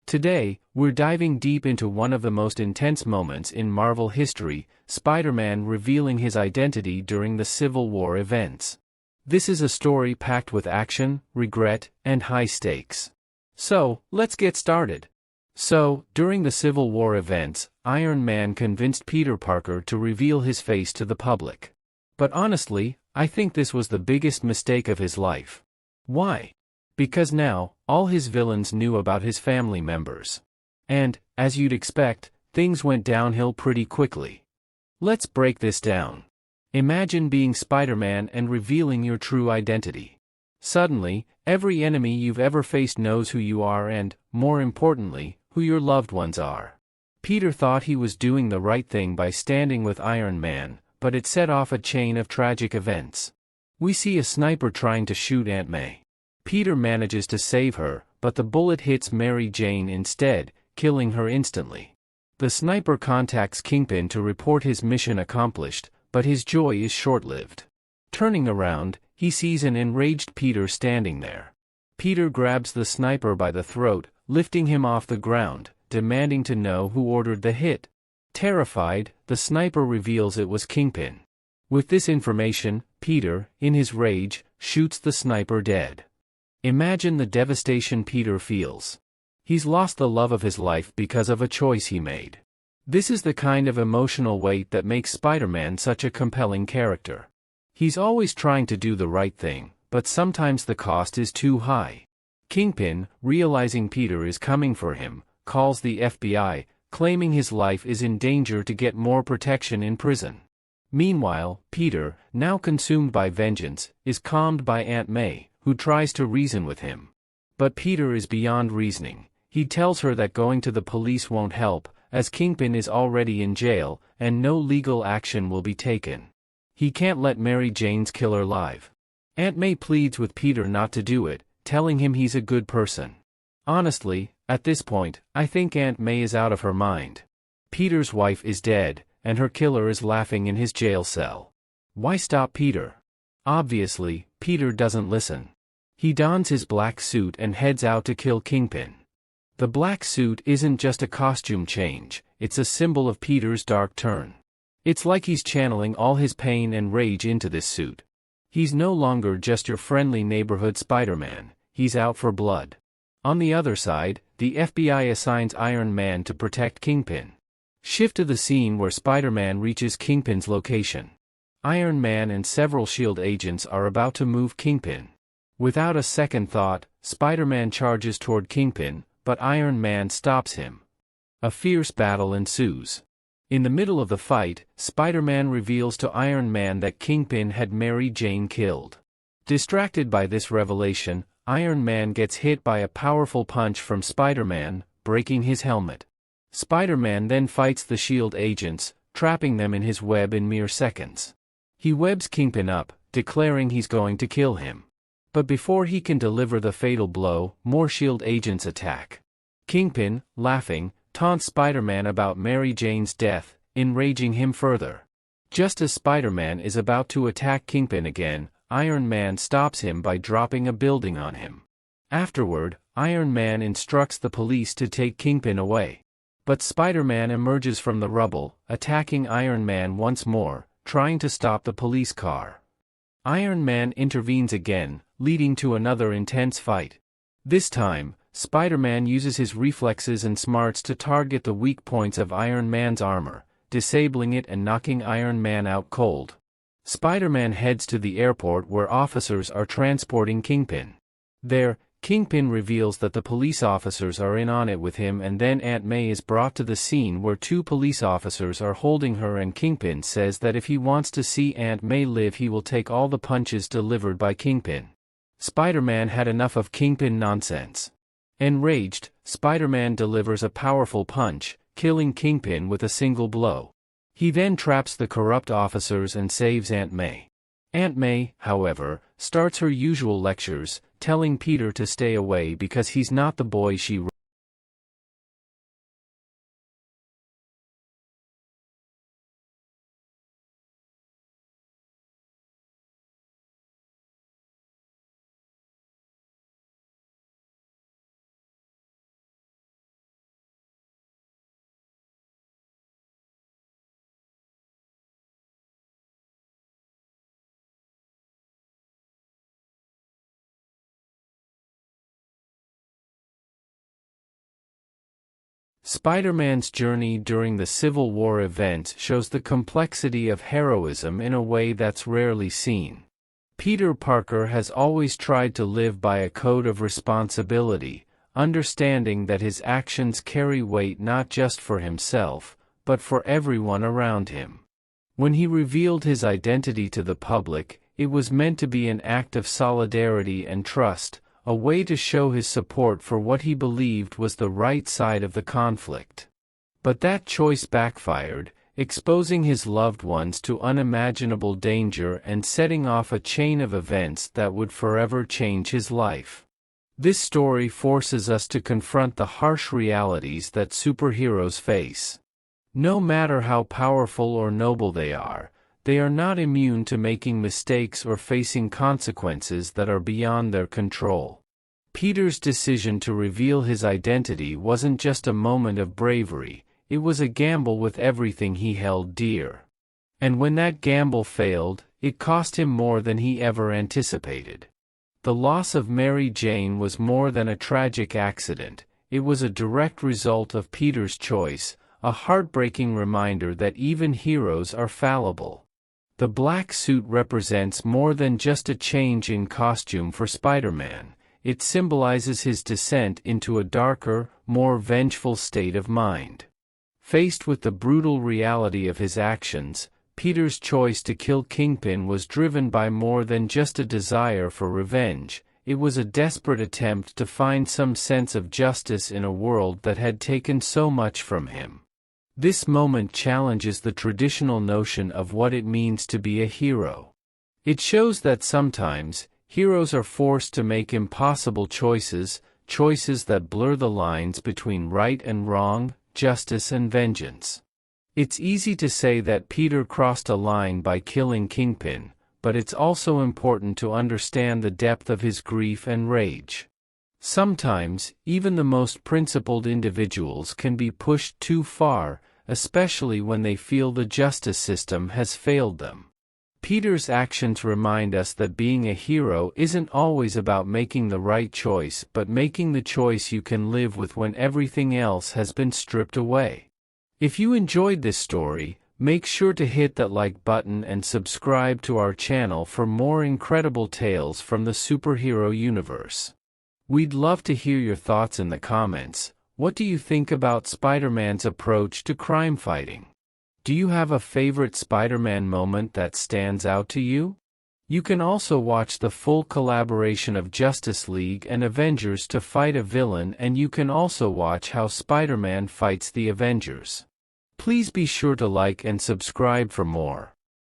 Today, we're diving deep into one of the most intense moments in Marvel history, Spider-Man revealing his identity during the Civil War events. This is a story packed with action, regret, and high stakes. So, let's get started. During the Civil War events, Iron Man convinced Peter Parker to reveal his face to the public. But honestly, I think this was the biggest mistake of his life. Why? Because now, all his villains knew about his family members. And, as you'd expect, things went downhill pretty quickly. Let's break this down. Imagine being Spider-Man and revealing your true identity. Suddenly, every enemy you've ever faced knows who you are and, more importantly, who your loved ones are. Peter thought he was doing the right thing by standing with Iron Man, but it set off a chain of tragic events. We see a sniper trying to shoot Aunt May. Peter manages to save her, but the bullet hits Mary Jane instead, killing her instantly. The sniper contacts Kingpin to report his mission accomplished, but his joy is short-lived. Turning around, he sees an enraged Peter standing there. Peter grabs the sniper by the throat, lifting him off the ground, demanding to know who ordered the hit. Terrified, the sniper reveals it was Kingpin. With this information, Peter, in his rage, shoots the sniper dead. Imagine the devastation Peter feels. He's lost the love of his life because of a choice he made. This is the kind of emotional weight that makes Spider-Man such a compelling character. He's always trying to do the right thing, but sometimes the cost is too high. Kingpin, realizing Peter is coming for him, calls the FBI, claiming his life is in danger to get more protection in prison. Meanwhile, Peter, now consumed by vengeance, is calmed by Aunt May, who tries to reason with him. But Peter is beyond reasoning. He tells her that going to the police won't help, as Kingpin is already in jail, and no legal action will be taken. He can't let Mary Jane's killer live. Aunt May pleads with Peter not to do it, telling him he's a good person. Honestly, at this point, I think Aunt May is out of her mind. Peter's wife is dead, and her killer is laughing in his jail cell. Why stop Peter? Obviously, Peter doesn't listen. He dons his black suit and heads out to kill Kingpin. The black suit isn't just a costume change, it's a symbol of Peter's dark turn. It's like he's channeling all his pain and rage into this suit. He's no longer just your friendly neighborhood Spider-Man, he's out for blood. On the other side, the FBI assigns Iron Man to protect Kingpin. Shift to the scene where Spider-Man reaches Kingpin's location. Iron Man and several S.H.I.E.L.D. agents are about to move Kingpin. Without a second thought, Spider-Man charges toward Kingpin, but Iron Man stops him. A fierce battle ensues. In the middle of the fight, Spider-Man reveals to Iron Man that Kingpin had Mary Jane killed. Distracted by this revelation, Iron Man gets hit by a powerful punch from Spider-Man, breaking his helmet. Spider-Man then fights the S.H.I.E.L.D. agents, trapping them in his web in mere seconds. He webs Kingpin up, declaring he's going to kill him. But before he can deliver the fatal blow, more S.H.I.E.L.D. agents attack. Kingpin, laughing, taunts Spider-Man about Mary Jane's death, enraging him further. Just as Spider-Man is about to attack Kingpin again, Iron Man stops him by dropping a building on him. Afterward, Iron Man instructs the police to take Kingpin away. But Spider-Man emerges from the rubble, attacking Iron Man once more, trying to stop the police car. Iron Man intervenes again, leading to another intense fight. This time, Spider-Man uses his reflexes and smarts to target the weak points of Iron Man's armor, disabling it and knocking Iron Man out cold. Spider-Man heads to the airport where officers are transporting Kingpin. There, Kingpin reveals that the police officers are in on it with him, and then Aunt May is brought to the scene where two police officers are holding her, and Kingpin says that if he wants to see Aunt May live he will take all the punches delivered by Kingpin. Spider-Man had enough of Kingpin nonsense. Enraged, Spider-Man delivers a powerful punch, killing Kingpin with a single blow. He then traps the corrupt officers and saves Aunt May. Aunt May, however, starts her usual lectures, telling Peter to stay away because he's not the boy she Spider-Man's journey during the Civil War events shows the complexity of heroism in a way that's rarely seen. Peter Parker has always tried to live by a code of responsibility, understanding that his actions carry weight not just for himself, but for everyone around him. When he revealed his identity to the public, it was meant to be an act of solidarity and trust, a way to show his support for what he believed was the right side of the conflict. But that choice backfired, exposing his loved ones to unimaginable danger and setting off a chain of events that would forever change his life. This story forces us to confront the harsh realities that superheroes face. No matter how powerful or noble they are not immune to making mistakes or facing consequences that are beyond their control. Peter's decision to reveal his identity wasn't just a moment of bravery, it was a gamble with everything he held dear. And when that gamble failed, it cost him more than he ever anticipated. The loss of Mary Jane was more than a tragic accident, it was a direct result of Peter's choice, a heartbreaking reminder that even heroes are fallible. The black suit represents more than just a change in costume for Spider-Man, it symbolizes his descent into a darker, more vengeful state of mind. Faced with the brutal reality of his actions, Peter's choice to kill Kingpin was driven by more than just a desire for revenge, it was a desperate attempt to find some sense of justice in a world that had taken so much from him. This moment challenges the traditional notion of what it means to be a hero. It shows that sometimes, heroes are forced to make impossible choices, choices that blur the lines between right and wrong, justice and vengeance. It's easy to say that Peter crossed a line by killing Kingpin, but it's also important to understand the depth of his grief and rage. Sometimes, even the most principled individuals can be pushed too far, especially when they feel the justice system has failed them. Peter's actions remind us that being a hero isn't always about making the right choice but making the choice you can live with when everything else has been stripped away. If you enjoyed this story, make sure to hit that like button and subscribe to our channel for more incredible tales from the superhero universe. We'd love to hear your thoughts in the comments. What do you think about Spider-Man's approach to crime fighting? Do you have a favorite Spider-Man moment that stands out to you? You can also watch the full collaboration of Justice League and Avengers to fight a villain, and you can also watch how Spider-Man fights the Avengers. Please be sure to like and subscribe for more.